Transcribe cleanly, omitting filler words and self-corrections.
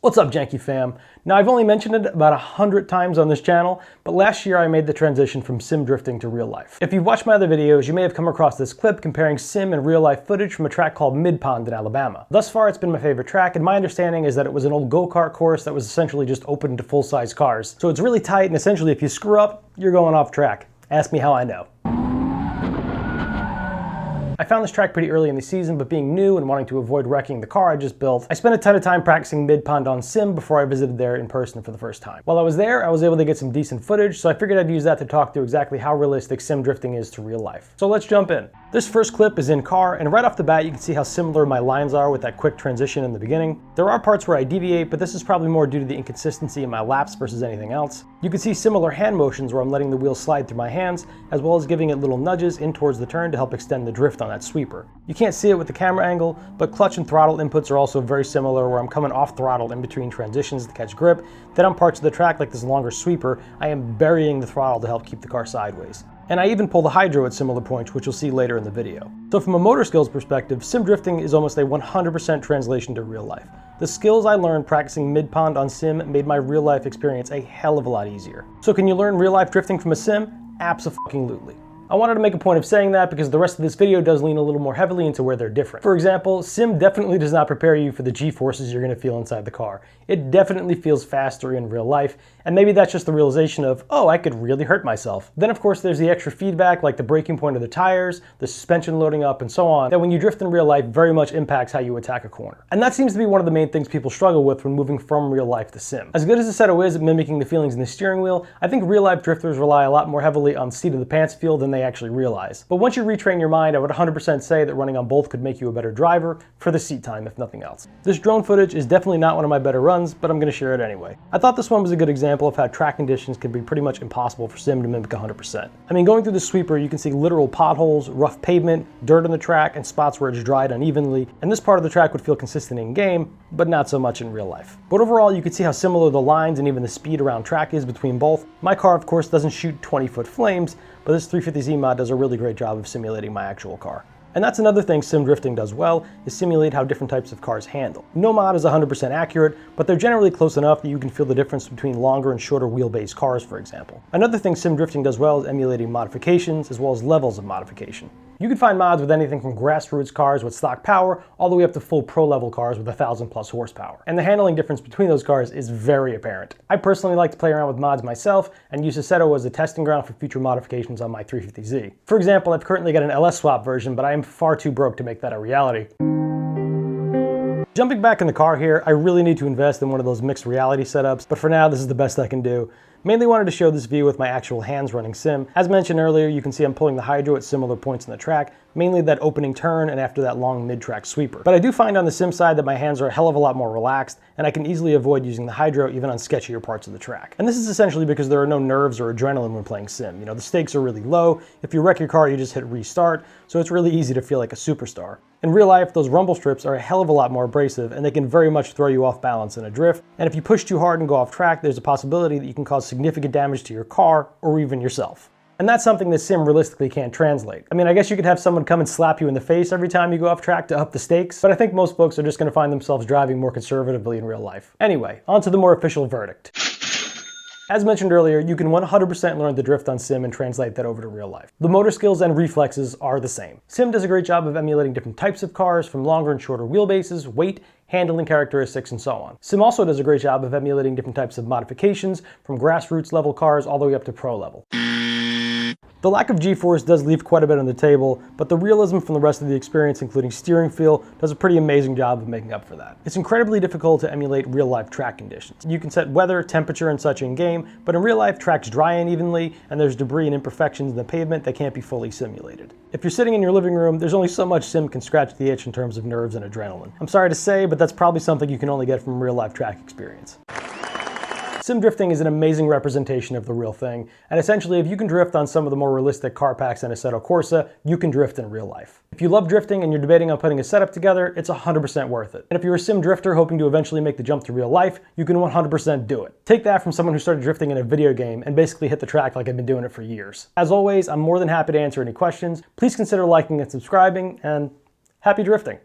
What's up, Janky fam? Now, I've only mentioned it about 100 times on this channel, but last year I made the transition from sim drifting to real life. If you've watched my other videos, you may have come across this clip comparing sim and real life footage from a track called Midpond in Alabama. Thus far, it's been my favorite track, and my understanding is that it was an old go-kart course that was essentially just open to full-size cars. So it's really tight, and essentially if you screw up, you're going off track. Ask me how I know. I found this track pretty early in the season, but being new and wanting to avoid wrecking the car I just built, I spent a ton of time practicing Midpond on sim before I visited there in person for the first time. While I was there, I was able to get some decent footage, so I figured I'd use that to talk through exactly how realistic sim drifting is to real life. So let's jump in. This first clip is in car, and right off the bat you can see how similar my lines are with that quick transition in the beginning. There are parts where I deviate, but this is probably more due to the inconsistency in my laps versus anything else. You can see similar hand motions where I'm letting the wheel slide through my hands, as well as giving it little nudges in towards the turn to help extend the drift on that sweeper. You can't see it with the camera angle, but clutch and throttle inputs are also very similar, where I'm coming off throttle in between transitions to catch grip. Then on parts of the track like this longer sweeper, I am burying the throttle to help keep the car sideways. And I even pull the hydro at similar points, which you'll see later in the video. So from a motor skills perspective, sim drifting is almost a 100% translation to real life. The skills I learned practicing Midpond on sim made my real life experience a hell of a lot easier. So can you learn real life drifting from a sim? Abso-fucking-lutely. I wanted to make a point of saying that because the rest of this video does lean a little more heavily into where they're different. For example, sim definitely does not prepare you for the G-forces you're going to feel inside the car. It definitely feels faster in real life, and maybe that's just the realization of, oh, I could really hurt myself. Then of course there's the extra feedback like the braking point of the tires, the suspension loading up, and so on, that when you drift in real life very much impacts how you attack a corner. And that seems to be one of the main things people struggle with when moving from real life to sim. As good as Assetto is at mimicking the feelings in the steering wheel, I think real life drifters rely a lot more heavily on seat of the pants feel than they actually realize. But once you retrain your mind, I would 100% say that running on both could make you a better driver for the seat time, if nothing else. This drone footage is definitely not one of my better runs, but I'm going to share it anyway. I thought this one was a good example of how track conditions can be pretty much impossible for sim to mimic 100%. I mean, going through the sweeper, you can see literal potholes, rough pavement, dirt on the track, and spots where it's dried unevenly, and this part of the track would feel consistent in game, but not so much in real life. But overall, you can see how similar the lines and even the speed around track is between both. My car, of course, doesn't shoot 20-foot flames, but this 350Z mod does a really great job of simulating my actual car. And that's another thing sim drifting does well, is simulate how different types of cars handle. No mod is 100% accurate, but they're generally close enough that you can feel the difference between longer and shorter wheelbase cars, for example. Another thing sim drifting does well is emulating modifications, as well as levels of modification. You can find mods with anything from grassroots cars with stock power, all the way up to full pro-level cars with 1,000+ horsepower. And the handling difference between those cars is very apparent. I personally like to play around with mods myself, and use Assetto as a testing ground for future modifications on my 350Z. For example, I've currently got an LS swap version, but I am far too broke to make that a reality. Jumping back in the car here, I really need to invest in one of those mixed reality setups, but for now this is the best I can do. Mainly wanted to show this view with my actual hands running sim. As mentioned earlier, you can see I'm pulling the hydro at similar points in the track, mainly that opening turn and after that long mid-track sweeper. But I do find on the sim side that my hands are a hell of a lot more relaxed, and I can easily avoid using the hydro even on sketchier parts of the track. And this is essentially because there are no nerves or adrenaline when playing sim. You know, the stakes are really low. If you wreck your car, you just hit restart, so it's really easy to feel like a superstar. In real life, those rumble strips are a hell of a lot more abrasive, and they can very much throw you off balance in a drift. And if you push too hard and go off track, there's a possibility that you can cause significant damage to your car or even yourself. And that's something that sim realistically can't translate. I mean, I guess you could have someone come and slap you in the face every time you go off track to up the stakes, but I think most folks are just going to find themselves driving more conservatively in real life. Anyway, on to the more official verdict. As mentioned earlier, you can 100% learn to drift on sim and translate that over to real life. The motor skills and reflexes are the same. Sim does a great job of emulating different types of cars, from longer and shorter wheelbases, weight, handling characteristics, and so on. Sim also does a great job of emulating different types of modifications, from grassroots level cars all the way up to pro level. The lack of G-force does leave quite a bit on the table, but the realism from the rest of the experience, including steering feel, does a pretty amazing job of making up for that. It's incredibly difficult to emulate real-life track conditions. You can set weather, temperature, and such in-game, but in real life, tracks dry unevenly, and there's debris and imperfections in the pavement that can't be fully simulated. If you're sitting in your living room, there's only so much sim can scratch the itch in terms of nerves and adrenaline. I'm sorry to say, but that's probably something you can only get from real-life track experience. Sim drifting is an amazing representation of the real thing, and essentially if you can drift on some of the more realistic car packs in Assetto Corsa, you can drift in real life. If you love drifting and you're debating on putting a setup together, it's 100% worth it. And if you're a sim drifter hoping to eventually make the jump to real life, you can 100% do it. Take that from someone who started drifting in a video game and basically hit the track like I've been doing it for years. As always, I'm more than happy to answer any questions. Please consider liking and subscribing, and happy drifting.